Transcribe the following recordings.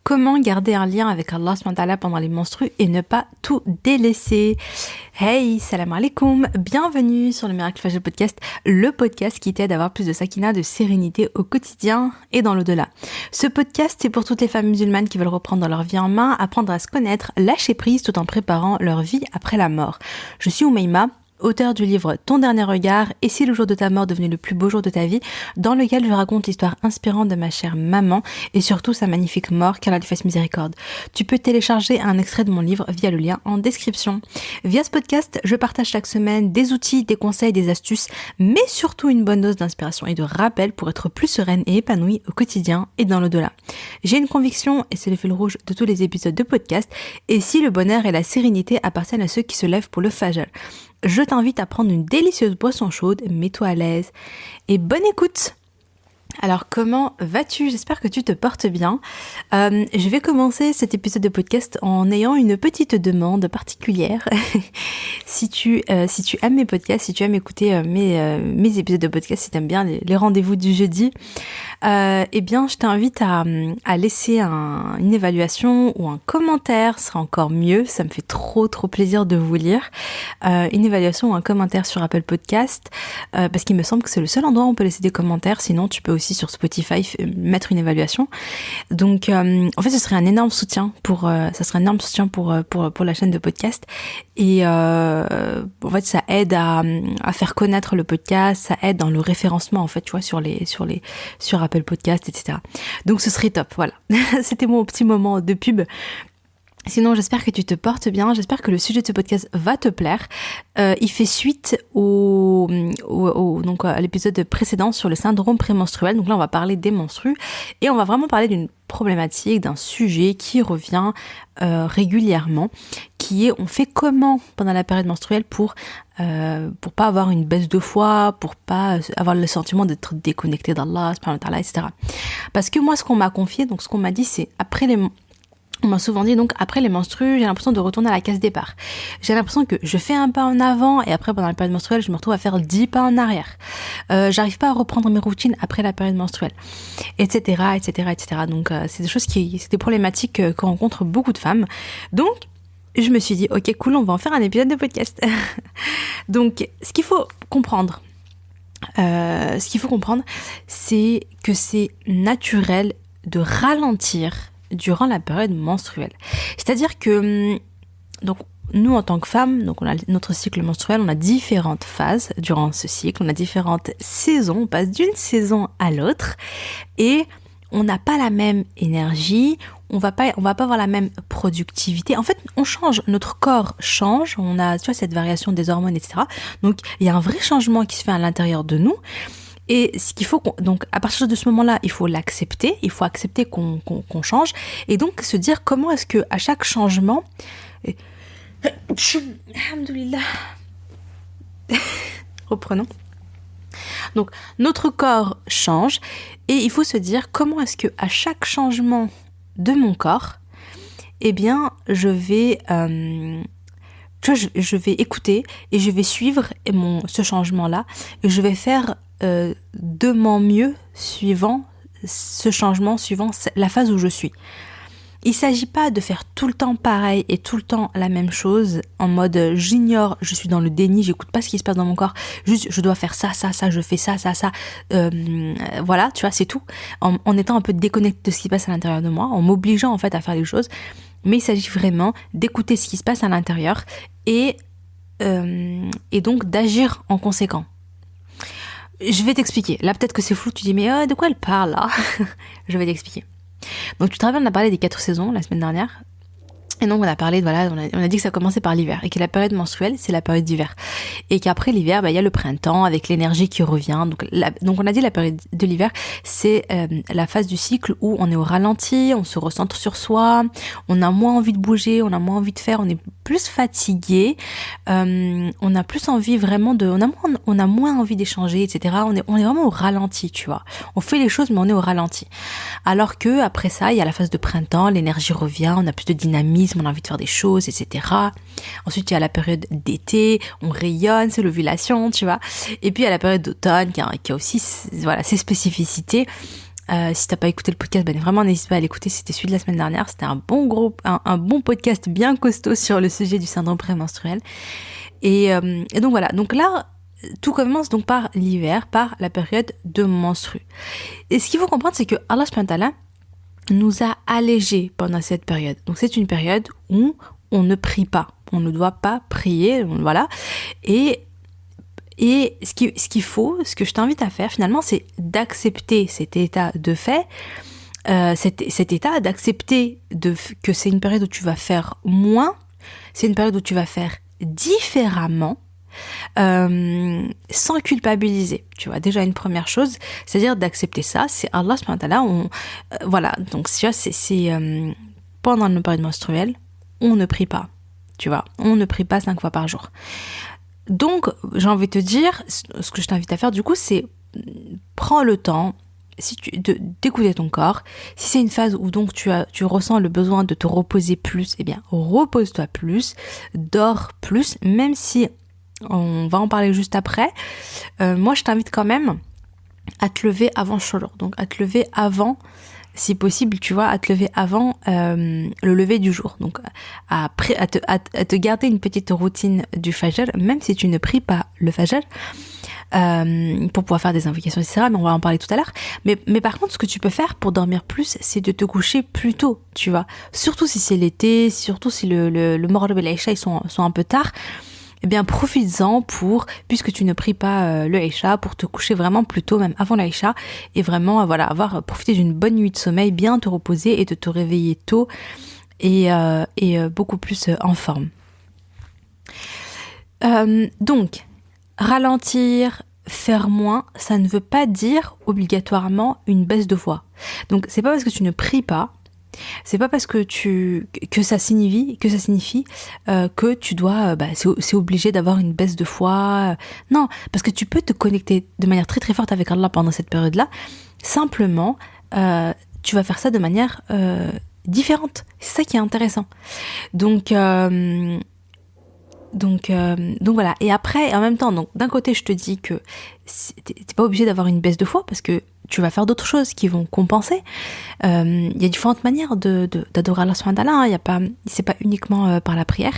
Comment garder un lien avec Allah subhanahu wa ta'ala pendant les menstrues et ne pas tout délaisser? Hey, salam alaikum, bienvenue sur le Miracle Fajr Podcast, le podcast qui t'aide à avoir plus de sakina, de sérénité au quotidien et dans l'au-delà. Ce podcast, c'est pour toutes les femmes musulmanes qui veulent reprendre leur vie en main, apprendre à se connaître, lâcher prise tout en préparant leur vie après la mort. Je suis Oumaima, auteur du livre Ton dernier regard et si le jour de ta mort devenait le plus beau jour de ta vie, dans lequel je raconte l'histoire inspirante de ma chère maman et surtout sa magnifique mort, qu'Allah lui fasse miséricorde. Tu peux télécharger un extrait de mon livre via le lien en description. Via ce podcast, je partage chaque semaine des outils, des conseils, des astuces, mais surtout une bonne dose d'inspiration et de rappel pour être plus sereine et épanouie au quotidien et dans l'au-delà. J'ai une conviction, et c'est le fil rouge de tous les épisodes de podcast, et si le bonheur et la sérénité appartiennent à ceux qui se lèvent pour le fajr. Je t'invite à prendre une délicieuse boisson chaude, mets-toi à l'aise et bonne écoute. Alors comment vas-tu? J'espère que tu te portes bien. Je vais commencer cet épisode de podcast en ayant une petite demande particulière. Si tu aimes mes podcasts, si tu aimes écouter mes épisodes de podcast, si tu aimes bien les rendez-vous du jeudi, eh bien je t'invite à laisser une évaluation ou un commentaire, ce sera encore mieux, ça me fait trop plaisir de vous lire. Une évaluation ou un commentaire sur Apple Podcast, parce qu'il me semble que c'est le seul endroit où on peut laisser des commentaires, sinon tu peux aussi sur Spotify mettre une évaluation. Donc en fait ce serait un énorme soutien pour la chaîne de podcast et en fait ça aide à faire connaître le podcast, ça aide dans le référencement en fait, tu vois, sur Apple Podcast, etc. Donc ce serait top, voilà. C'était mon petit moment de pub. Sinon, j'espère que tu te portes bien, j'espère que le sujet de ce podcast va te plaire. Il fait suite donc à l'épisode précédent sur le syndrome prémenstruel. Donc là, on va parler des menstrues et on va vraiment parler d'une problématique, d'un sujet qui revient régulièrement, qui est on fait comment pendant la période menstruelle pour pas avoir une baisse de foi, pour pas avoir le sentiment d'être déconnecté d'Allah, etc. Parce que moi, ce qu'on m'a confié, donc ce qu'on m'a dit, c'est on m'a souvent dit donc après les menstrues, j'ai l'impression de retourner à la case départ. J'ai l'impression que je fais un pas en avant et après pendant la période menstruelle, je me retrouve à faire 10 pas en arrière. J'arrive pas à reprendre mes routines après la période menstruelle, etc. Donc c'est des problématiques que rencontrent beaucoup de femmes. Donc je me suis dit ok cool, on va en faire un épisode de podcast. Donc ce qu'il faut comprendre, c'est que c'est naturel de ralentir durant la période menstruelle. C'est-à-dire que donc nous en tant que femmes, donc on a notre cycle menstruel, on a différentes phases durant ce cycle, on a différentes saisons, on passe d'une saison à l'autre et on n'a pas la même énergie, on va pas avoir la même productivité. En fait, on change, notre corps change, on a cette variation des hormones, etc. Donc il y a un vrai changement qui se fait à l'intérieur de nous. Et ce qu'il faut donc à partir de ce moment-là, il faut l'accepter, il faut accepter qu'on change et donc se dire comment est-ce que à chaque changement alhamdoulilah. Reprenons. Donc notre corps change et il faut se dire comment est-ce que à chaque changement de mon corps, eh bien je vais écouter et je vais suivre ce changement-là et je vais faire de mon mieux suivant ce changement, suivant la phase où je suis. Il ne s'agit pas de faire tout le temps pareil et tout le temps la même chose en mode j'ignore, je suis dans le déni, j'écoute pas ce qui se passe dans mon corps, juste je dois faire ça, je fais ça. Voilà, tu vois, c'est tout. En étant un peu déconnecté de ce qui se passe à l'intérieur de moi, en m'obligeant en fait à faire les choses. Mais il s'agit vraiment d'écouter ce qui se passe à l'intérieur et donc d'agir en conséquent. Je vais t'expliquer. Là, peut-être que c'est flou, tu dis, mais de quoi elle parle, là? Je vais t'expliquer. Donc, tu te rappelles, on a parlé des 4 saisons la semaine dernière. Et donc, on a parlé, voilà, on a dit que ça commençait par l'hiver. Et que la période menstruelle, c'est la période d'hiver. Et qu'après l'hiver, il y a le printemps avec l'énergie qui revient. Donc, on a dit la période de l'hiver, c'est la phase du cycle où on est au ralenti, on se recentre sur soi, on a moins envie de bouger, on a moins envie de faire, on est plus fatigué, on a plus envie vraiment on a moins envie d'échanger, etc. On est vraiment au ralenti, tu vois. On fait les choses, mais on est au ralenti. Alors que après ça, il y a la phase de printemps, l'énergie revient, on a plus de dynamisme, on a envie de faire des choses, etc. Ensuite, il y a la période d'été, on rayonne, c'est l'ovulation, tu vois. Et puis, il y a la période d'automne qui a aussi, voilà, ses spécificités. Si t'as pas écouté le podcast, vraiment n'hésite pas à l'écouter, c'était celui de la semaine dernière, c'était un bon podcast bien costaud sur le sujet du syndrome prémenstruel. Et donc voilà, donc là, tout commence donc par l'hiver, par la période de menstrues. Et ce qu'il faut comprendre, c'est que Allah subhanahu wa ta'ala nous a allégés pendant cette période. Donc c'est une période où on ne prie pas, on ne doit pas prier, voilà. Et ce que je t'invite à faire finalement, c'est d'accepter cet état de fait, cet état d'accepter que c'est une période où tu vas faire moins, c'est une période où tu vas faire différemment, sans culpabiliser. Tu vois, déjà une première chose, c'est-à-dire d'accepter ça, c'est Allah subhanahu wa ta'ala, voilà, donc c'est pendant nos périodes menstruelles, on ne prie pas, tu vois, on ne prie pas 5 fois par jour. Donc, j'ai envie de te dire, ce que je t'invite à faire du coup, c'est prends le temps d'écouter ton corps. Si c'est une phase où donc tu ressens le besoin de te reposer plus, eh bien, repose-toi plus, dors plus, même si on va en parler juste après. Moi, je t'invite quand même à te lever avant Sholour. Donc, à te lever avant, si possible, tu vois, à te lever avant le lever du jour. Donc, à te garder une petite routine du Fajr, même si tu ne pries pas le Fajr, pour pouvoir faire des invocations, etc. Mais on va en parler tout à l'heure. Mais par contre, ce que tu peux faire pour dormir plus, c'est de te coucher plus tôt, tu vois. Surtout si c'est l'été, surtout si le Maghrib et l'Aïcha, ils sont un peu tard. Eh bien, profites-en puisque tu ne pries pas le Aïcha, pour te coucher vraiment plus tôt, même avant l'Aïcha, et vraiment, avoir profité d'une bonne nuit de sommeil, bien te reposer et de te réveiller tôt et beaucoup plus en forme. Donc, ralentir, faire moins, ça ne veut pas dire obligatoirement une baisse de voix. Donc, c'est pas parce que tu ne pries pas, c'est pas parce que ça signifie que tu dois c'est obligé d'avoir une baisse de foi. Non, parce que tu peux te connecter de manière très très forte avec Allah pendant cette période-là. Simplement, tu vas faire ça de manière différente. C'est ça qui est intéressant. Donc voilà. Et après, en même temps, donc d'un côté, je te dis que t'es pas obligé d'avoir une baisse de foi parce que tu vas faire d'autres choses qui vont compenser. Il y a différentes manières d'adorer Allah subhanahu wa ta'ala. C'est pas uniquement par la prière.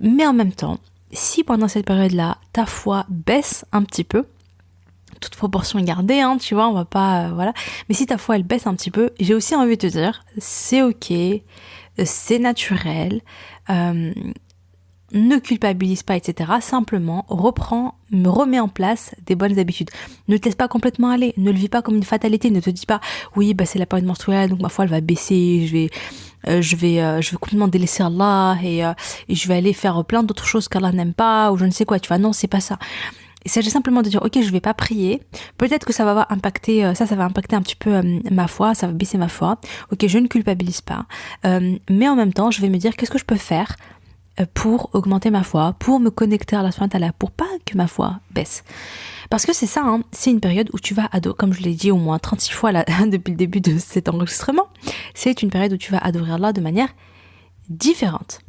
Mais en même temps, si pendant cette période-là, ta foi baisse un petit peu, toute proportion est gardée, hein, tu vois, on va pas, voilà. Mais si ta foi, elle baisse un petit peu, j'ai aussi envie de te dire, c'est ok, c'est naturel, ne culpabilise pas, etc. Simplement, remets en place des bonnes habitudes. Ne te laisse pas complètement aller, ne le vis pas comme une fatalité, ne te dis pas, oui, c'est la période menstruelle, donc ma foi, elle va baisser, je vais complètement délaisser Allah et je vais aller faire plein d'autres choses qu'Allah n'aime pas, ou je ne sais quoi, tu vois, non, c'est pas ça. Il s'agit simplement de dire, ok, je vais pas prier, peut-être que ça va impacter un petit peu ma foi, ça va baisser ma foi, ok, je ne culpabilise pas, mais en même temps, je vais me dire, qu'est-ce que je peux faire pour augmenter ma foi, pour me connecter à Allah subhanahu wa ta'ala, pour pas que ma foi baisse. Parce que c'est ça, hein, c'est une période où tu vas adorer, comme je l'ai dit au moins 36 fois là, depuis le début de cet enregistrement, c'est une période où tu vas adorer Allah de manière différente.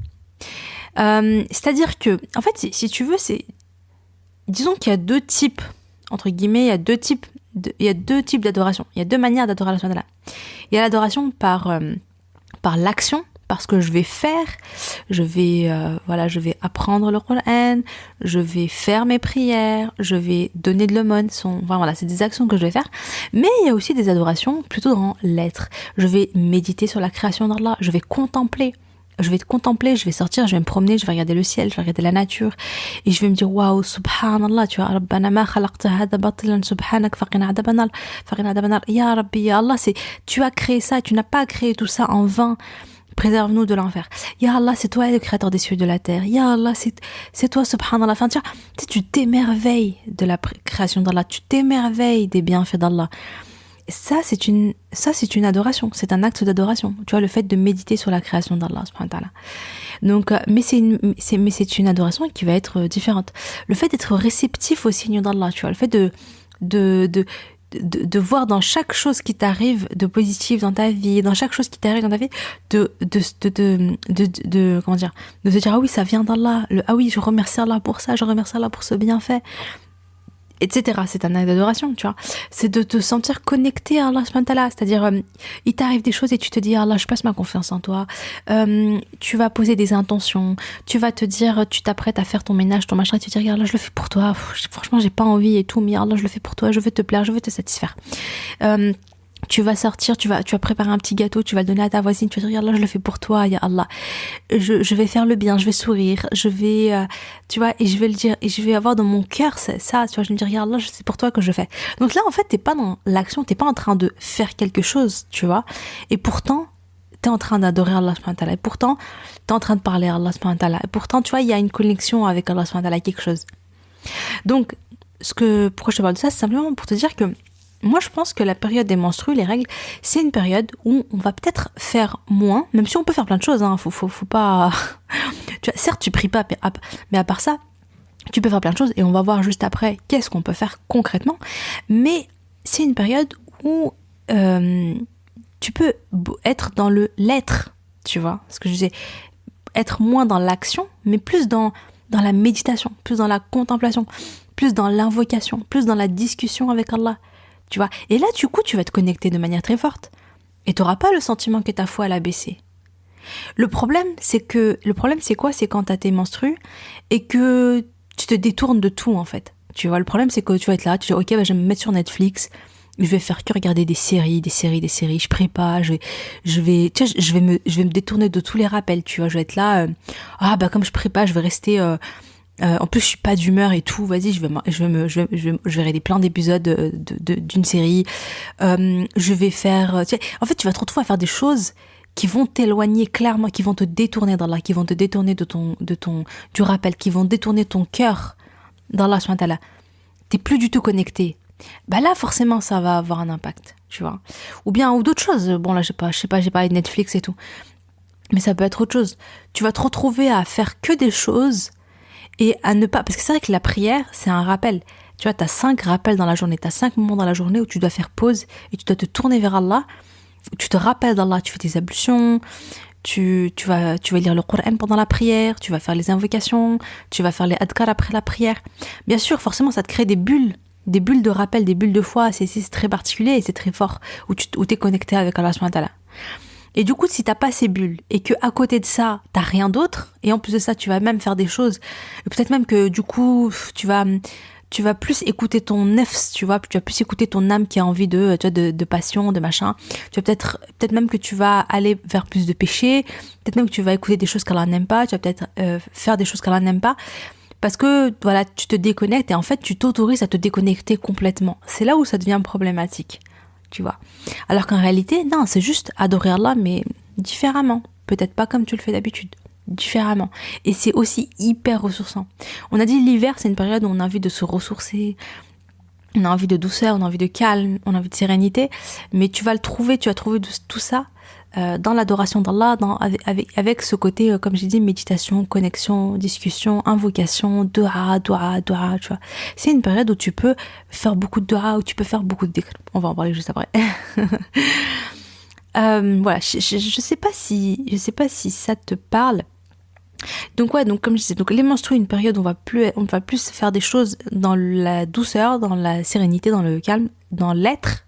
C'est-à-dire que, en fait, si tu veux, disons qu'il y a deux types, entre guillemets, il y a deux types d'adoration. Il y a deux manières d'adorer Allah subhanahu wa ta'ala. Il y a l'adoration par l'action, parce que je vais faire, je vais apprendre le Coran, je vais faire mes prières, je vais donner de l'aumône, c'est des actions que je vais faire. Mais il y a aussi des adorations plutôt dans l'être. Je vais méditer sur la création d'Allah, je vais contempler, je vais sortir, je vais me promener, je vais regarder le ciel, je vais regarder la nature et je vais me dire waouh, subhanallah, tu vois, Rabbana ma khalaqta hada batilan subhanak faqina adaban nar, ya Rabbi, ya Allah, tu as créé ça, tu n'as pas créé tout ça en vain. Préserve-nous de l'enfer. Ya Allah, c'est toi le créateur des cieux et de la terre. Ya Allah, c'est toi, subhanallah. Enfin, tu t'émerveilles de la création d'Allah. Tu t'émerveilles des bienfaits d'Allah. Ça, c'est une adoration. C'est un acte d'adoration. Tu vois, le fait de méditer sur la création d'Allah, subhanahu wa ta'ala. Donc, mais c'est une adoration qui va être différente. Le fait d'être réceptif au signe d'Allah, tu vois, le fait de voir dans chaque chose qui t'arrive de positif dans ta vie, de se dire ah oui, ça vient d'Allah, ah oui, je remercie Allah pour ça, je remercie Allah pour ce bienfait. etc. C'est un acte d'adoration, tu vois. C'est de te sentir connecté à Allah subhanahu wa ta'ala. C'est-à-dire, il t'arrive des choses et tu te dis, Allah, je passe ma confiance en toi. Tu vas poser des intentions. Tu vas te dire, tu t'apprêtes à faire ton ménage, ton machin, et tu te dis, Allah, je le fais pour toi. Franchement, j'ai pas envie et tout, mais Allah, je le fais pour toi. Je veux te plaire, je veux te satisfaire. Tu vas sortir, tu vas préparer un petit gâteau, tu vas le donner à ta voisine, tu vas dire, Allah, je le fais pour toi, ya Allah. Je vais faire le bien, je vais sourire, je vais, tu vois, et je vais le dire, et je vais avoir dans mon cœur ça, tu vois, je vais me dire, ya Allah, c'est pour toi que je le fais. Donc là, en fait, t'es pas dans l'action, t'es pas en train de faire quelque chose, tu vois, et pourtant, t'es en train d'adorer Allah subhanahu wa ta'ala, et pourtant, t'es en train de parler à Allah subhanahu wa ta'ala, et pourtant, tu vois, il y a une connexion avec Allah subhanahu wa ta'ala, quelque chose. Donc, pourquoi je te parle de ça, c'est simplement pour te dire que moi, je pense que la période des menstrues, les règles, c'est une période où on va peut-être faire moins, même si on peut faire plein de choses, hein, faut pas... tu vois, certes, tu pries pas, mais à part ça, tu peux faire plein de choses, et on va voir juste après qu'est-ce qu'on peut faire concrètement, mais c'est une période où tu peux être dans l'être, tu vois, ce que je disais, être moins dans l'action, mais plus dans la méditation, plus dans la contemplation, plus dans l'invocation, plus dans la discussion avec Allah. Tu vois, et là, du coup, tu vas te connecter de manière très forte. Et tu n'auras pas le sentiment que ta foi, elle a baissé. Le problème, c'est quoi? C'est quand tu as tes menstrues et que tu te détournes de tout, en fait. Tu vois, le problème, c'est que tu vas être là, tu dis, ok, bah, je vais me mettre sur Netflix, je vais faire que regarder des séries, je prie pas, je vais me détourner de tous les rappels, tu vois, je vais être là, comme je prie pas, je vais rester... en plus, je suis pas d'humeur et tout. Vas-y, je vais regarder plein d'épisodes d'une série. Je vais faire. Tu sais, en fait, tu vas te retrouver à faire des choses qui vont t'éloigner clairement, qui vont te détourner d'Allah, qui vont te détourner du rappel, qui vont détourner ton cœur d'Allah subhanahu wa ta'ala. T'es plus du tout connecté. Bah là, forcément, ça va avoir un impact, tu vois. Ou d'autres choses. Bon, là, je sais pas, j'ai parlé de Netflix et tout. Mais ça peut être autre chose. Tu vas te retrouver à faire que des choses et à ne pas... Parce que c'est vrai que la prière, c'est un rappel. Tu vois, tu as 5 rappels dans la journée. Tu as 5 moments dans la journée où tu dois faire pause et tu dois te tourner vers Allah. Tu te rappelles d'Allah, tu fais tes ablutions, tu vas lire le Coran pendant la prière, tu vas faire les invocations, tu vas faire les adkar après la prière. Bien sûr, forcément, ça te crée des bulles de rappel, des bulles de foi. C'est très particulier et c'est très fort où tu es connecté avec Allah subhanahu wa ta'ala. Et du coup, si t'as pas ces bulles et que à côté de ça, t'as rien d'autre, et en plus de ça, tu vas même faire des choses, et peut-être même que du coup, tu vas plus écouter ton nefs, tu vas plus écouter ton âme qui a envie de passion, de machin. Tu vas peut-être même que tu vas aller vers plus de péché, peut-être même que tu vas écouter des choses qu'Allah n'aime pas, tu vas peut-être faire des choses qu'Allah n'aime pas. Parce que, voilà, tu te déconnectes et en fait, tu t'autorises à te déconnecter complètement. C'est là où ça devient problématique. Tu vois. Alors qu'en réalité, non, c'est juste adorer Allah, mais différemment. Peut-être pas comme tu le fais d'habitude. Différemment. Et c'est aussi hyper ressourçant. On a dit l'hiver, c'est une période où on a envie de se ressourcer, on a envie de douceur, on a envie de calme, on a envie de sérénité, mais tu vas trouver tout ça dans l'adoration d'Allah, avec ce côté, comme j'ai dit, méditation, connexion, discussion, invocation, dua, tu vois. C'est une période où tu peux faire beaucoup de dua, où tu peux faire beaucoup de dhikr. On va en parler juste après. Voilà, je sais pas si ça te parle. Donc comme je disais, les menstrues, une période où on va plus faire des choses dans la douceur, dans la sérénité, dans le calme, dans l'être.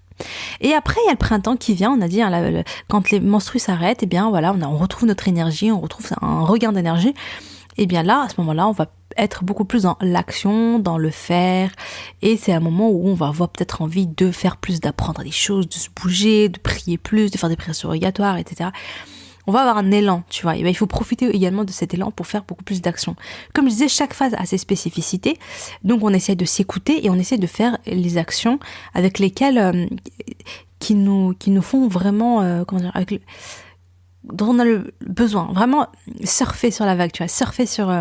Et après, il y a le printemps qui vient, on a dit, hein, quand les menstrues s'arrêtent, et bien voilà, on retrouve notre énergie, on retrouve un regain d'énergie. Et bien là, à ce moment-là, on va être beaucoup plus dans l'action, dans le faire. Et c'est un moment où on va avoir peut-être envie de faire plus, d'apprendre des choses, de se bouger, de prier plus, de faire des prières surrogatoires, etc. On va avoir un élan, tu vois. Et bien, il faut profiter également de cet élan pour faire beaucoup plus d'actions. Comme je disais, chaque phase a ses spécificités. Donc, on essaie de s'écouter et on essaie de faire les actions avec lesquelles, qui nous font vraiment, dont on a le besoin. Vraiment, surfer sur la vague, tu vois. Surfer sur,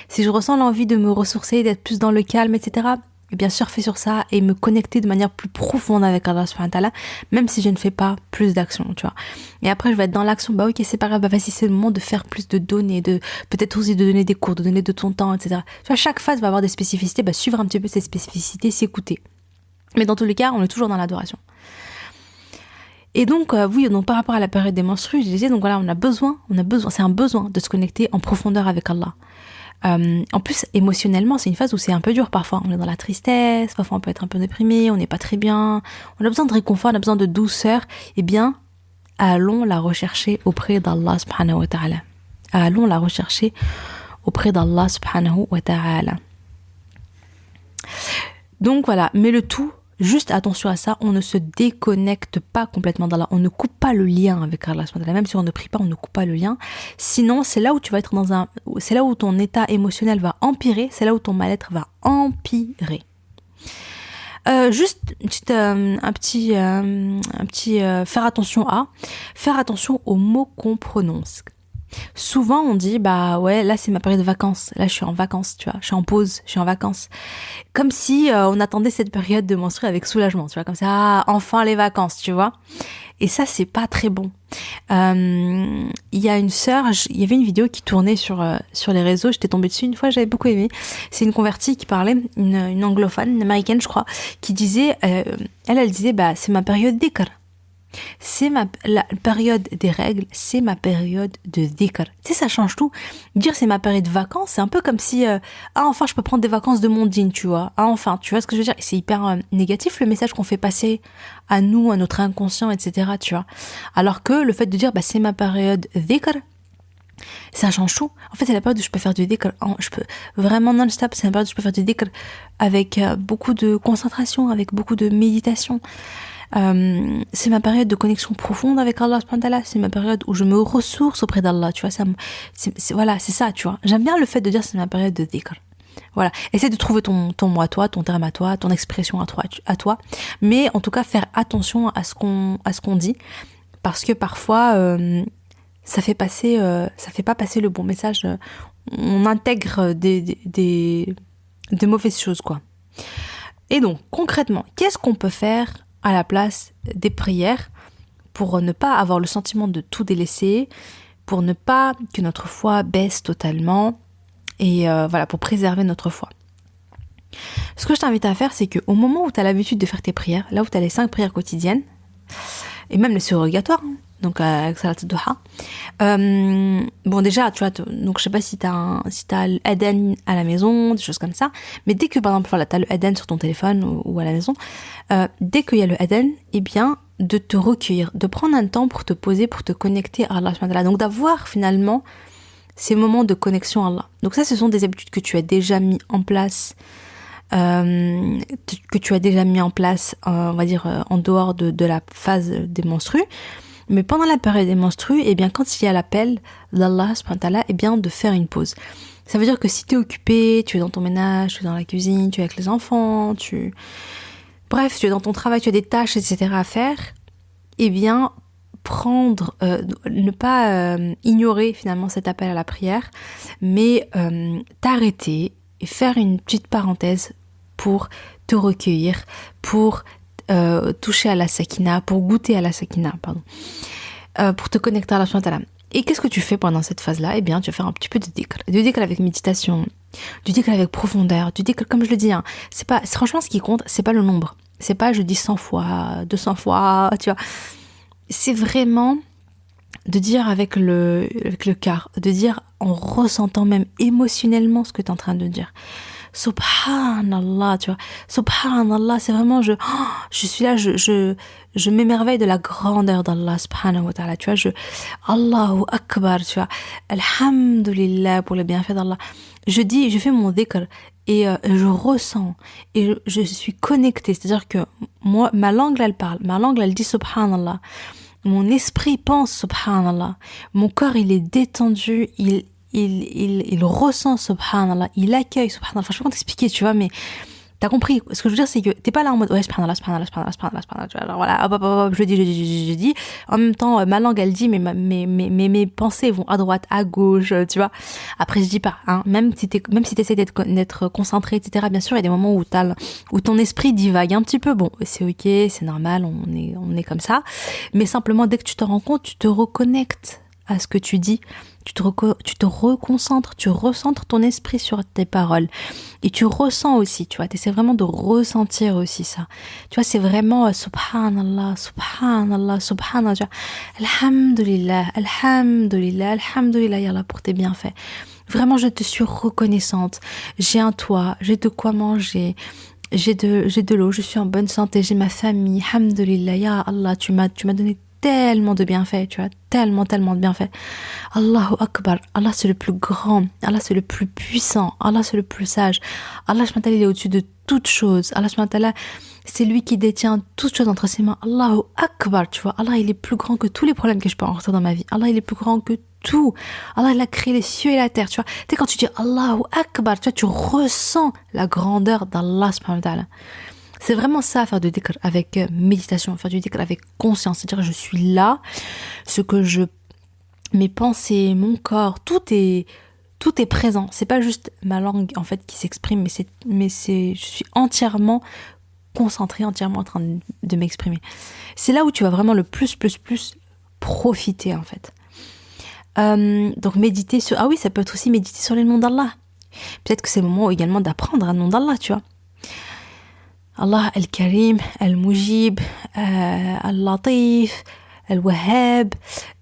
si je ressens l'envie de me ressourcer, d'être plus dans le calme, etc., et bien surfer sur ça et me connecter de manière plus profonde avec Allah subhanahu wa ta'ala, même si je ne fais pas plus d'actions, tu vois. Et après, je vais être dans l'action, bah ok, c'est pas grave, bah vas-y, c'est le moment de faire plus, de donner, peut-être aussi de donner des cours, de donner de ton temps, etc. Tu vois, chaque phase va avoir des spécificités, bah suivre un petit peu ces spécificités, s'écouter. Mais dans tous les cas, on est toujours dans l'adoration. Et donc, oui, donc par rapport à la période des menstrues, je disais, donc voilà, on a besoin, c'est un besoin de se connecter en profondeur avec Allah. En plus, émotionnellement, c'est une phase où c'est un peu dur parfois. On est dans la tristesse, parfois on peut être un peu déprimé, on n'est pas très bien. On a besoin de réconfort, on a besoin de douceur. Eh bien, allons la rechercher auprès d'Allah subhanahu wa ta'ala. Allons la rechercher auprès d'Allah subhanahu wa ta'ala. Donc voilà, mais le tout, juste attention à ça, on ne se déconnecte pas complètement d'Allah, on ne coupe pas le lien avec Allah subhanahu wa ta'ala, même si on ne prie pas, on ne coupe pas le lien. Sinon, c'est là où tu vas être c'est là où ton état émotionnel va empirer, c'est là où ton mal-être va empirer. Juste un petit faire attention aux mots qu'on prononce. Souvent on dit bah ouais, là c'est ma période de vacances, là je suis en vacances, tu vois, je suis en pause, je suis en vacances, comme si on attendait cette période de menstruer avec soulagement, tu vois, comme ça, enfin les vacances, tu vois. Et ça c'est pas très bon. Il y a une sœur, il y avait une vidéo qui tournait sur les réseaux, j'étais tombée dessus une fois, j'avais beaucoup aimé. C'est une convertie qui parlait, une anglophone, une américaine je crois, qui disait, elle disait bah c'est ma période d'ikr. La période des règles, c'est ma période de dhikr. Tu sais, ça change tout. Dire c'est ma période de vacances, c'est un peu comme si enfin je peux prendre des vacances de mondine, tu vois. Enfin, tu vois ce que je veux dire. C'est hyper négatif le message qu'on fait passer à nous, à notre inconscient, etc. Tu vois. Alors que le fait de dire bah c'est ma période dhikr, ça change tout. En fait, c'est la période où je peux faire du dhikr. Je peux vraiment non-stop. C'est la période où je peux faire du dhikr avec beaucoup de concentration, avec beaucoup de méditation. C'est ma période de connexion profonde avec Allah subhanahu wa ta'ala, c'est ma période où je me ressource auprès d'Allah, tu vois, voilà, c'est ça, tu vois. J'aime bien le fait de dire c'est ma période de dhikr. Voilà, essaie de trouver ton mot à toi, ton terme à toi, ton expression à toi, mais en tout cas faire attention à ce qu'on dit, parce que parfois ça fait pas passer le bon message, on intègre des mauvaises choses, quoi. Et donc concrètement, qu'est-ce qu'on peut faire à la place des prières pour ne pas avoir le sentiment de tout délaisser, pour ne pas que notre foi baisse totalement et voilà, pour préserver notre foi. Ce que je t'invite à faire, c'est qu'au moment où tu as l'habitude de faire tes prières, là où tu as les 5 prières quotidiennes, et même les surrogatoires, donc avec Salat al-Duha, bon déjà, tu vois, donc je sais pas si t'as l'adhan à la maison, des choses comme ça, mais dès que par exemple voilà, t'as le adhan sur ton téléphone ou à la maison, dès qu'il y a le adhan, eh bien de te recueillir, de prendre un temps pour te poser, pour te connecter à Allah subhanahu wa ta'ala, donc d'avoir finalement ces moments de connexion à Allah. Donc ça, ce sont des habitudes que tu as déjà mis en place, on va dire en dehors de la phase des menstrues. Mais pendant la période des menstrues, eh bien, quand il y a l'appel d'Allah subhanahu wa ta'ala, eh bien, de faire une pause. Ça veut dire que si tu es occupé, tu es dans ton ménage, tu es dans la cuisine, tu es avec les enfants, bref, tu es dans ton travail, tu as des tâches, etc. à faire, eh bien, ne pas ignorer finalement cet appel à la prière, mais t'arrêter et faire une petite parenthèse pour te recueillir, pour toucher à la sakina, pour goûter à la sakina, pour te connecter à la subhanahu wa ta'ala. Et qu'est-ce que tu fais pendant cette phase-là ? Eh bien, tu vas faire un petit peu de dhikr avec méditation, du dhikr avec profondeur, du dhikr, comme je le dis, hein, franchement, ce qui compte, c'est pas le nombre. C'est pas, je dis 100 fois, 200 fois, tu vois. C'est vraiment de dire avec le cœur, de dire en ressentant même émotionnellement ce que tu es en train de dire. Subhanallah, tu vois. Subhanallah, c'est vraiment, je suis là, je m'émerveille de la grandeur d'Allah, subhanahu wa ta'ala, tu vois, Allahu Akbar, tu vois. Alhamdulillah pour les bienfaits d'Allah. Je fais mon dhikr et je ressens et je suis connectée, c'est-à-dire que moi, ma langue là, elle parle, ma langue là, elle dit subhanallah. Mon esprit pense subhanallah. Mon corps, il est détendu, il ressent subhanallah, il accueille subhanallah. Enfin, je peux pas t'expliquer, tu vois, mais t'as compris. Ce que je veux dire, c'est que t'es pas là en mode ouais, subhanallah, subhanallah, subhanallah, subhanallah, subhanallah, tu vois, alors voilà, hop, je dis. En même temps, ma langue, elle dit, mais mes pensées vont à droite, à gauche, tu vois. Après, je dis pas, hein, même si t'essaies d'être concentré, etc., bien sûr, il y a des moments où ton esprit divague un petit peu. Bon, c'est ok, c'est normal, on est comme ça. Mais simplement, dès que tu te rends compte, tu te reconnectes à ce que tu dis. Tu te reconcentres, tu recentres ton esprit sur tes paroles. Et tu ressens aussi, tu vois, tu essaies vraiment de ressentir aussi ça. Tu vois, c'est vraiment subhanallah, subhanallah, subhanallah. Alhamdulillah, alhamdulillah, alhamdulillah, ya Allah, pour tes bienfaits. Vraiment, je te suis reconnaissante. J'ai un toit, j'ai de quoi manger, j'ai de l'eau, je suis en bonne santé, j'ai ma famille. Alhamdulillah, ya Allah, tu m'as donné tellement de bienfaits, tu vois, tellement de bienfaits. Allahu Akbar, Allah c'est le plus grand, Allah c'est le plus puissant, Allah c'est le plus sage. Allah subhanahu wa ta'ala, il est au-dessus de toutes choses. Allah subhanahu wa ta'ala, c'est lui qui détient toutes choses entre ses mains. Allahu Akbar, tu vois, Allah il est plus grand que tous les problèmes que je peux rencontrer dans ma vie. Allah il est plus grand que tout. Allah il a créé les cieux et la terre, tu vois. Tu sais, quand tu dis Allahu Akbar, tu vois, tu ressens la grandeur d'Allah subhanahu wa ta'ala. C'est vraiment ça, faire du dhikr avec méditation, faire du dhikr avec conscience. C'est-à-dire, je suis là, mes pensées, mon corps, tout est présent. C'est pas juste ma langue, en fait, qui s'exprime, je suis entièrement concentrée, entièrement en train de m'exprimer. C'est là où tu vas vraiment le plus profiter, en fait. Donc, méditer sur... Ah oui, ça peut être aussi méditer sur les noms d'Allah. Peut-être que c'est le moment également d'apprendre un nom d'Allah, tu vois. Allah Al-Karim, Al-Mujib, Al-Latif, Al-Wahhab,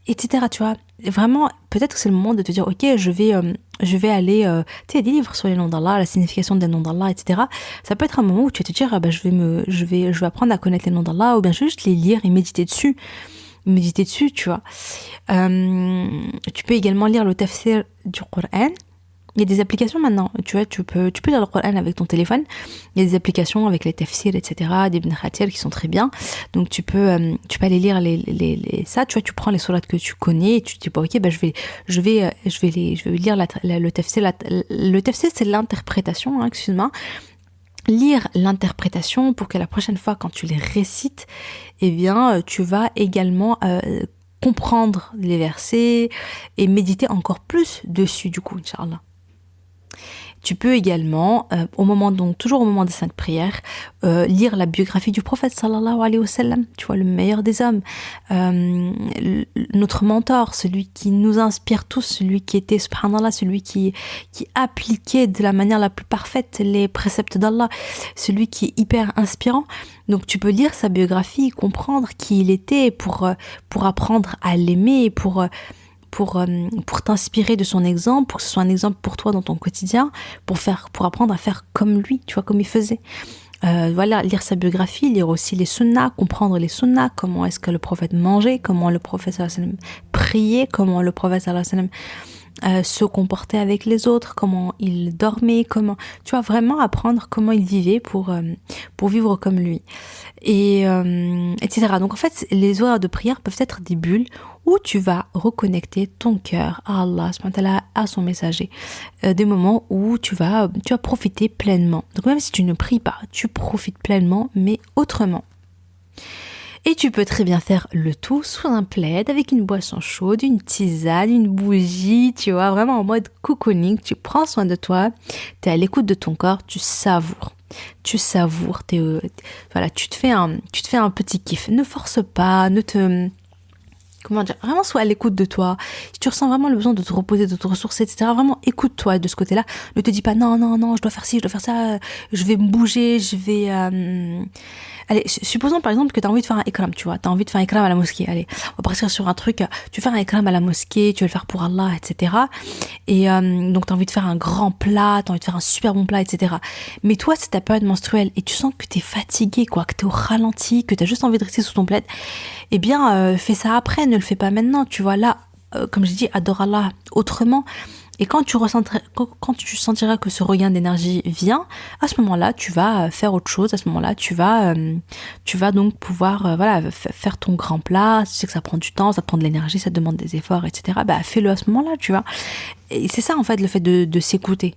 etc. Tu vois, vraiment, peut-être que c'est le moment de te dire, ok, je vais aller, tu sais, des livres sur les noms d'Allah, la signification des noms d'Allah, etc. Ça peut être un moment où tu vas te dire, je vais apprendre à connaître les noms d'Allah, ou bien je vais juste les lire et méditer dessus, tu vois. Tu peux également lire le tafsir du Coran. Il y a des applications maintenant, tu vois, tu peux lire le Coran avec ton téléphone. Il y a des applications avec les tafsirs, etc., des Ibn Khatir qui sont très bien. Donc tu peux aller lire ça, tu vois, tu prends les sourates que tu connais et tu te dis, bon, ok, je vais lire le tafsir. Le tafsir, c'est l'interprétation, hein, excuse-moi. Lire l'interprétation pour que la prochaine fois, quand tu les récites, eh bien, tu vas également comprendre les versets et méditer encore plus dessus, du coup, Inch'Allah. Tu peux également, toujours au moment des 5 prières, lire la biographie du prophète sallallahu alayhi wa sallam, tu vois, le meilleur des hommes, notre mentor, celui qui nous inspire tous, celui qui était, subhanallah, celui qui appliquait de la manière la plus parfaite les préceptes d'Allah, celui qui est hyper inspirant. Donc tu peux lire sa biographie, comprendre qui il était pour apprendre à l'aimer, pour t'inspirer de son exemple, pour que ce soit un exemple pour toi dans ton quotidien, pour apprendre à faire comme lui, tu vois, comme il faisait. Voilà, lire sa biographie, lire aussi les sunnas, comprendre les sunnas, comment est-ce que le prophète mangeait, comment le prophète sallallahu alayhi wa sallam priait, comment le prophète sallallahu alayhi wa sallam se comportait avec les autres, comment il dormait, tu vois, vraiment apprendre comment il vivait pour vivre comme lui, et etc. Donc en fait, les horaires de prière peuvent être des bulles où tu vas reconnecter ton cœur à Allah, à son messager, des moments où tu vas profiter pleinement. Donc même si tu ne pries pas, tu profites pleinement, mais autrement. Et tu peux très bien faire le tout sous un plaid, avec une boisson chaude, une tisane, une bougie, tu vois, vraiment en mode cocooning. Tu prends soin de toi, tu es à l'écoute de ton corps, tu savoures. Voilà, tu te fais un petit kiff. Ne force pas, vraiment sois à l'écoute de toi. Si tu ressens vraiment le besoin de te reposer, de te ressourcer, etc., vraiment écoute-toi de ce côté-là. Ne te dis pas non, je dois faire ci, je dois faire ça, je vais me bouger, je vais... Allez, supposons par exemple que tu as envie de faire un ikram, tu vois, tu as envie de faire un ikram à la mosquée. Allez, on va partir sur un truc, tu veux faire un ikram à la mosquée, tu veux le faire pour Allah, etc. Et donc tu as envie de faire un grand plat, tu as envie de faire un super bon plat, etc. Mais toi, c'est ta période menstruelle et tu sens que tu es fatigué, quoi, que tu es au ralenti, que tu as juste envie de rester sous ton plaid, eh bien, fais ça après, ne le fais pas maintenant, tu vois. Là, comme j'ai dit, adore Allah autrement. Et quand tu sentiras que ce regain d'énergie vient, à ce moment-là, tu vas faire autre chose. À ce moment-là, tu vas donc pouvoir faire ton grand plat. Tu sais que ça prend du temps, ça prend de l'énergie, ça demande des efforts, etc. Bah, fais-le à ce moment-là, tu vois. Et c'est ça, en fait, le fait de s'écouter.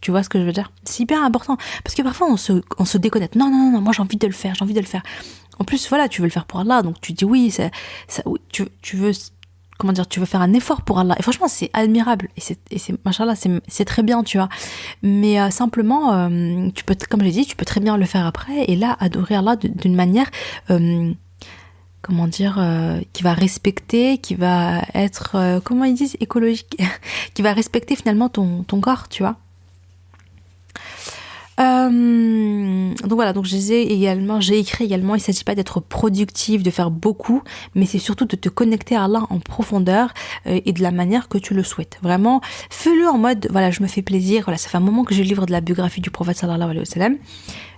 Tu vois ce que je veux dire? C'est hyper important. Parce que parfois, on se déconnecte. Non, moi, j'ai envie de le faire. En plus, voilà, tu veux le faire pour Allah. Donc, tu dis oui, oui, tu veux... Comment dire, tu veux faire un effort pour Allah. Et franchement, c'est admirable. Et c'est machallah, c'est très bien, tu vois. Mais simplement, tu peux, comme j'ai dit, tu peux très bien le faire après. Et là, adorer Allah d'une manière, qui va respecter, qui va être, comment ils disent, écologique, qui va respecter finalement ton corps, tu vois. Donc voilà, donc j'ai écrit également, il ne s'agit pas d'être productif, de faire beaucoup, mais c'est surtout de te connecter à Allah en profondeur et de la manière que tu le souhaites. Vraiment, fais-le en mode, voilà, je me fais plaisir, voilà, ça fait un moment que je livre de la biographie du prophète sallallahu alayhi wa sallam.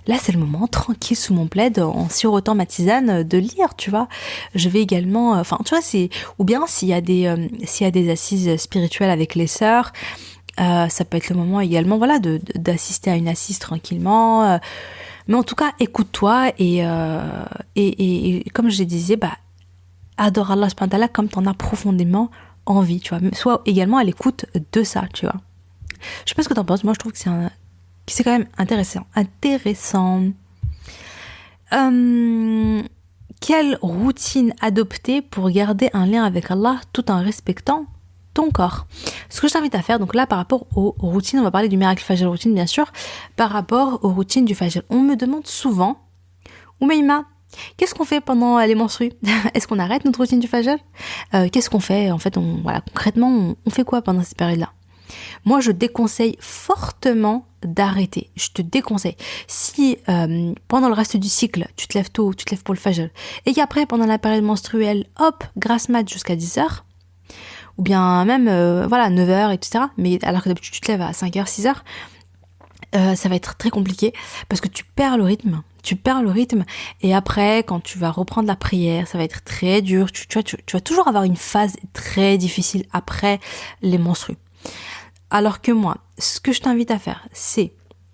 Là, c'est le moment, tranquille, sous mon plaid, en sirotant ma tisane, de lire, tu vois. Je vais également, enfin, tu vois, ou bien s'il y a des assises spirituelles avec les sœurs, ça peut être le moment également, voilà, d'assister à une assise tranquillement. Mais en tout cas, écoute-toi et comme je le disais, adore Allah subhanahu wa ta'ala comme t'en as profondément envie, tu vois. Sois également à l'écoute de ça, tu vois. Je sais pas ce que t'en penses, moi je trouve que c'est quand même intéressant. Quelle routine adopter pour garder un lien avec Allah tout en respectant ton corps? Ce que je t'invite à faire, donc là par rapport aux routines, on va parler du miracle Fajr routine bien sûr, par rapport aux routines du Fajr. On me demande souvent, Oumaima, qu'est-ce qu'on fait pendant les menstrues? Est-ce qu'on arrête notre routine du Fajr? Qu'est-ce qu'on fait? En fait, concrètement, on fait quoi pendant cette période-là? Moi, je déconseille fortement d'arrêter. Je te déconseille. Si pendant le reste du cycle, tu te lèves tôt, tu te lèves pour le Fajr, et qu'après, pendant la période menstruelle, hop, grasse mat jusqu'à 10h, ou bien même, 9h, etc. Mais alors que d'habitude, tu te lèves à 5h, 6h, ça va être très compliqué parce que tu perds le rythme. Et après, quand tu vas reprendre la prière, ça va être très dur. Tu vas toujours avoir une phase très difficile après les menstrues. Alors que moi, ce que je t'invite à faire, c'est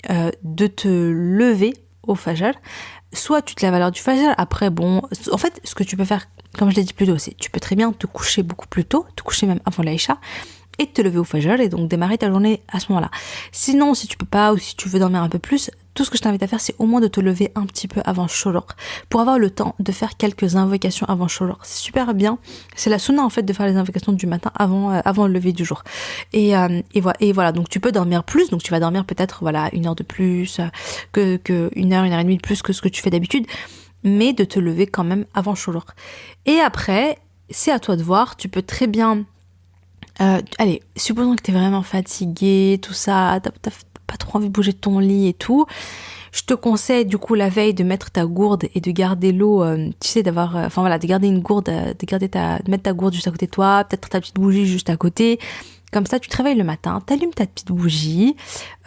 de te lever au Fajr. Soit tu te lèves à l'heure du Fajr, après en fait, ce que tu peux faire, comme je l'ai dit plus tôt, c'est tu peux très bien te coucher beaucoup plus tôt, te coucher même avant l'Aïcha, et te lever au Fajr et donc démarrer ta journée à ce moment-là. Sinon, si tu peux pas ou si tu veux dormir un peu plus, tout ce que je t'invite à faire, c'est au moins de te lever un petit peu avant Shoroq pour avoir le temps de faire quelques invocations avant Shoroq. C'est super bien. C'est la sunna en fait de faire les invocations du matin avant le lever du jour. Et voilà, donc tu peux dormir plus, donc tu vas dormir peut-être 1 heure de plus que 1 heure et demie de plus que ce que tu fais d'habitude, mais de te lever quand même avant Shoroq. Et après, c'est à toi de voir, tu peux très bien allez, supposons que t'es vraiment fatigué, tout ça, t'as pas trop envie de bouger de ton lit et tout. Je te conseille du coup la veille de mettre ta gourde et de garder l'eau, tu sais, de garder une gourde, de mettre ta gourde juste à côté de toi, peut-être ta petite bougie juste à côté. Comme ça, tu te réveilles le matin, t'allumes ta petite bougie,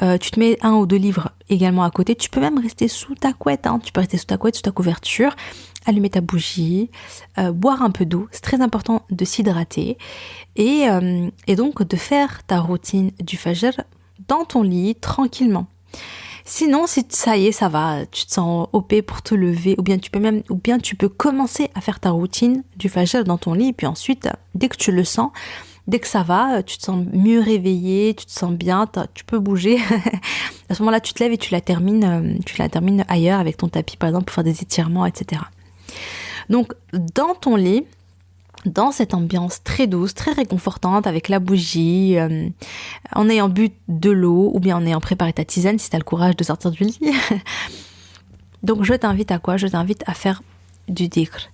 tu te mets 1 ou 2 livres également à côté. Tu peux même rester sous ta couette, tu peux rester sous ta couette, sous ta couverture, allumer ta bougie, boire un peu d'eau. C'est très important de s'hydrater et donc de faire ta routine du Fajr dans ton lit tranquillement. Sinon, si ça y est, ça va, tu te sens OP pour te lever, ou bien tu peux commencer à faire ta routine du Fajr dans ton lit, et puis ensuite, dès que tu le sens, dès que ça va, tu te sens mieux réveillé, tu te sens bien, tu peux bouger. À ce moment-là, tu te lèves et tu la termines ailleurs avec ton tapis, par exemple, pour faire des étirements, etc. Donc, dans ton lit, dans cette ambiance très douce, très réconfortante, avec la bougie, en ayant bu de l'eau, ou bien en ayant préparé ta tisane, si tu as le courage de sortir du lit. Donc, je t'invite à quoi? Je t'invite à faire du dhikr.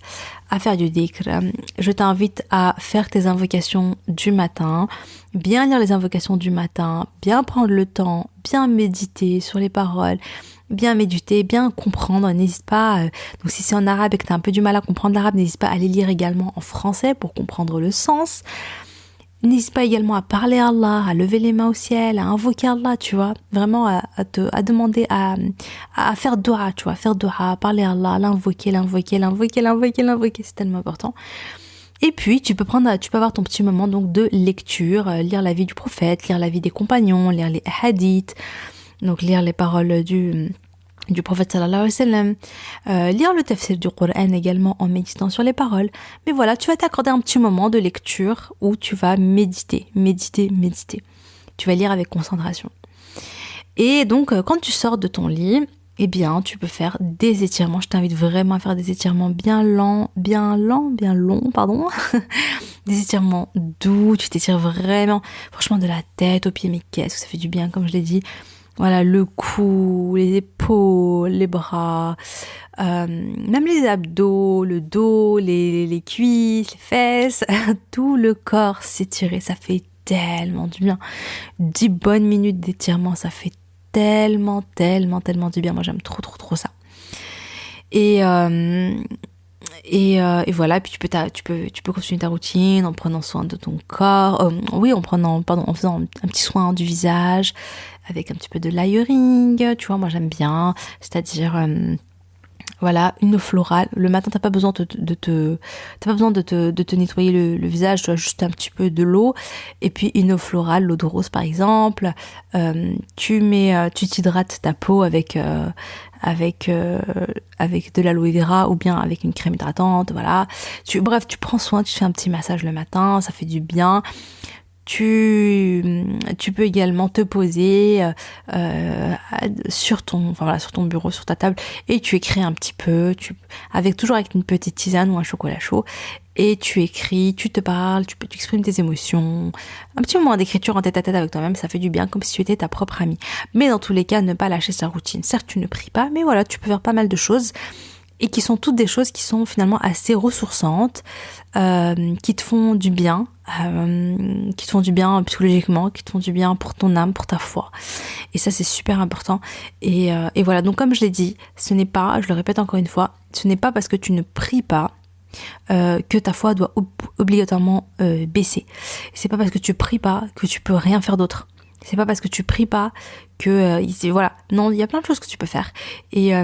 Je t'invite à faire tes invocations du matin, bien lire les invocations du matin, bien prendre le temps, bien méditer sur les paroles, bien méditer, bien comprendre. N'hésite pas, donc si c'est en arabe et que tu as un peu du mal à comprendre l'arabe, n'hésite pas à les lire également en français pour comprendre le sens. N'hésite pas également à parler à Allah, à lever les mains au ciel, à invoquer Allah, tu vois, vraiment à demander, à faire dua, tu vois, parler à Allah, l'invoquer, c'est tellement important. Et puis, tu peux avoir ton petit moment donc de lecture, lire la vie du prophète, lire la vie des compagnons, lire les hadiths, donc lire les paroles du prophète sallallahu alayhi wa sallam, lire le tafsir du Coran également en méditant sur les paroles. Mais voilà, tu vas t'accorder un petit moment de lecture où tu vas méditer. Tu vas lire avec concentration. Et donc, quand tu sors de ton lit, eh bien, tu peux faire des étirements. Je t'invite vraiment à faire des étirements bien longs, pardon. Des étirements doux, tu t'étires vraiment, franchement, de la tête aux pieds. Mais qu'est-ce que ça fait du bien, comme je l'ai dit. Voilà, le cou, les épaules, les bras, même les abdos, le dos, les cuisses, les fesses, tout le corps s'étirer, ça fait tellement du bien. 10 bonnes minutes d'étirement, ça fait tellement du bien. Moi, j'aime trop ça. Et voilà, puis tu peux continuer ta routine en prenant soin de ton corps, en faisant un petit soin du visage avec un petit peu de layering, tu vois, moi j'aime bien, c'est-à-dire voilà, une eau florale. Le matin, t'as pas besoin de te nettoyer le visage, tu as juste un petit peu de l'eau. Et puis une eau florale, l'eau de rose par exemple. Tu t'hydrates ta peau avec de l'aloe vera ou bien avec une crème hydratante, voilà. Tu prends soin, tu fais un petit massage le matin, ça fait du bien. Tu peux également te poser sur ton bureau, sur ta table, et tu écris un petit peu, toujours avec une petite tisane ou un chocolat chaud, et tu écris, tu te parles, tu exprimes tes émotions, un petit moment d'écriture en tête à tête avec toi-même, ça fait du bien, comme si tu étais ta propre amie. Mais dans tous les cas, ne pas lâcher sa routine. Certes, tu ne pries pas, mais voilà, tu peux faire pas mal de choses, et qui sont toutes des choses qui sont finalement assez ressourçantes, qui te font du bien, psychologiquement, qui te font du bien pour ton âme, pour ta foi. Et ça, c'est super important. Et voilà, donc comme je l'ai dit, je le répète encore une fois, ce n'est pas parce que tu ne pries pas que ta foi doit obligatoirement baisser. C'est pas parce que tu pries pas que tu peux rien faire d'autre. C'est pas parce que tu pries pas que voilà. Non, il y a plein de choses que tu peux faire. Et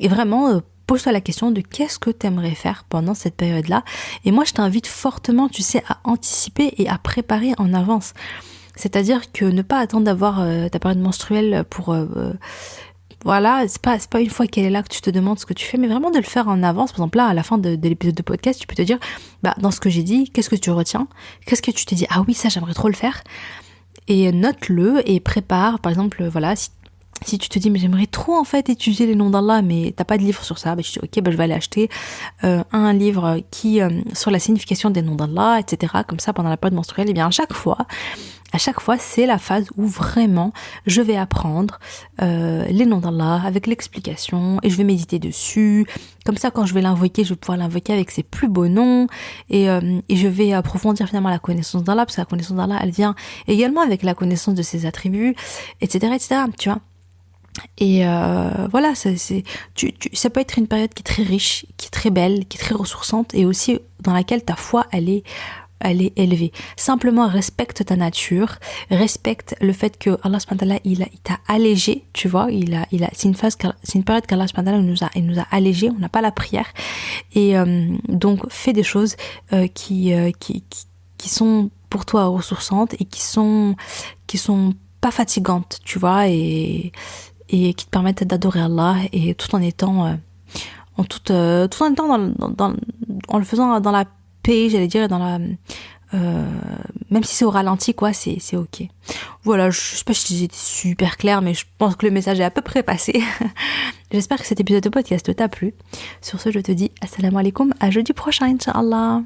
vraiment, pose-toi la question de qu'est-ce que tu aimerais faire pendant cette période-là. Et moi, je t'invite fortement, tu sais, à anticiper et à préparer en avance. C'est-à-dire que ne pas attendre d'avoir ta période menstruelle pour... voilà, c'est pas une fois qu'elle est là que tu te demandes ce que tu fais, mais vraiment de le faire en avance. Par exemple, là, à la fin de l'épisode de podcast, tu peux te dire, dans ce que j'ai dit, qu'est-ce que tu retiens? Qu'est-ce que tu te dis? Ah oui, ça, j'aimerais trop le faire. Et note-le et prépare, par exemple, voilà, si tu te dis mais j'aimerais trop en fait étudier les noms d'Allah mais t'as pas de livre sur ça, tu dis ok je vais aller acheter un livre qui sur la signification des noms d'Allah, etc. Comme ça pendant la période menstruelle, et bien à chaque fois c'est la phase où vraiment je vais apprendre les noms d'Allah avec l'explication et je vais méditer dessus. Comme ça quand je vais l'invoquer, je vais pouvoir l'invoquer avec ses plus beaux noms et je vais approfondir finalement la connaissance d'Allah, parce que la connaissance d'Allah elle vient également avec la connaissance de ses attributs, etc. tu vois. Et voilà, ça peut être une période qui est très riche, qui est très belle, qui est très ressourçante, et aussi dans laquelle ta foi elle est élevée. Simplement respecte ta nature, respecte le fait que Allah subhanahu wa ta'ala il t'a allégé, tu vois, c'est une période qu'Allah subhanahu wa ta'ala il nous a allégé, on n'a pas la prière, et donc fais des choses qui sont pour toi ressourçantes et qui sont pas fatigantes, tu vois, et qui te permettent d'adorer Allah, et tout en étant en le faisant dans la paix, j'allais dire, dans la même si c'est au ralenti quoi, c'est ok. Voilà, je sais pas si j'étais super claire, mais je pense que le message est à peu près passé. J'espère que cet épisode de podcast t'a plu. Sur ce, je te dis assalamu alaikum, à jeudi prochain, Inch'Allah.